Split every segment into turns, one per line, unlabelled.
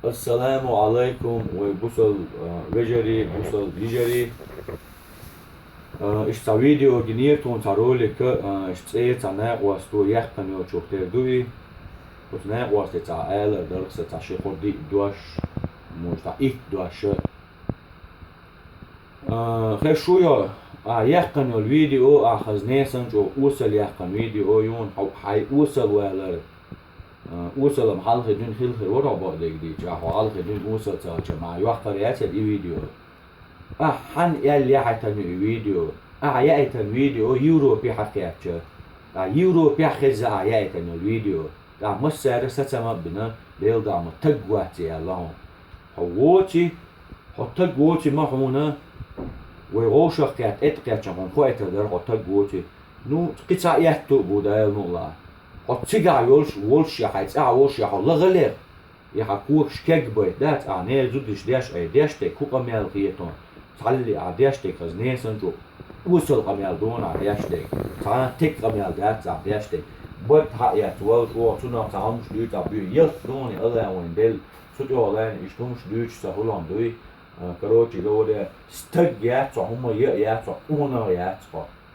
السلام عليكم وبوصل وجري بوصل يجري اشتا فيديو جنيتون تارولك اشتسي تانا واستو يحقنيو تشوفتير دوي وتنا واستو تعال درس تاشي خودي دوش مشتا ايك دوش خشويا يحقنيو الفيديو خزنيسن جو وصل يحقن فيديو يون او حي وصل ولا وصل محل دون خيل ورا بعد دي جا حال دون وصل تا ما يوقريات الفيديو حن يلي حتى الفيديو يأتي الفيديو يورو بحقيقة يورو بحقيقة يأتي الفيديو دا مسير ستما بنا ليل دا متقواتي اللهم هووتي هتقواتي محونا ويغوشق كات اتقيا جمعون فوائت در هتقواتي نو قطع يهتو بودايل نولا هتقع يولش ولش يحيط ولش يحو لغلير يحكوش كيك بيت دات نيل زودش ديش اي ديش تي كوكا ميال غيتون تعلي عديش تي خزنيسن جو وصل قميال دون عديش تي تعال تك قميال دات عديش تي بوت حقيقة ولد وطنا تعمش دوي تعبير يلفروني الله وين بيل سوتيو لين اشتمش دوي تسهلون دوي كروتي لوده ستجيات هم يات اونا يات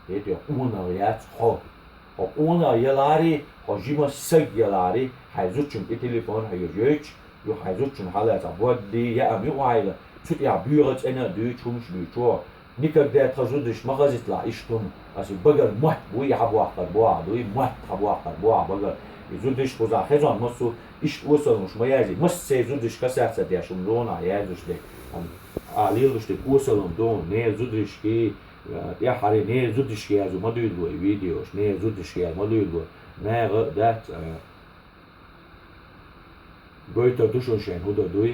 هيدي اونا يات خو اونا يلاري هجيما سج يلاري حيزوتشن التليفون هيجيش يو حيزوتشن حالات بودي يا امي وعيله سوتي عبيرت انا دوي تشمش دوي تو نيكر ده تزودش مغازت لا اشتم اسي بغل مات بوي حبوا اخر بوا دوي مات حبوا اخر بوا بغل يزودش بوزا خزان مسو iş usalmış mayazi mas sezudış kasatsa diaşum dona yazış de alilmiş de usalım don ne zudış ki ya hari ne zudış ki yazu madul bu videos ne zudış ki madul bu ne dat goyta duşun şen huda duy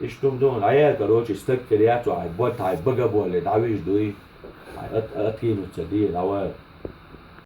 iştum don ayal karoç istek kriyatu ay bot ay baga bole daviş duy at atkin uçadi lava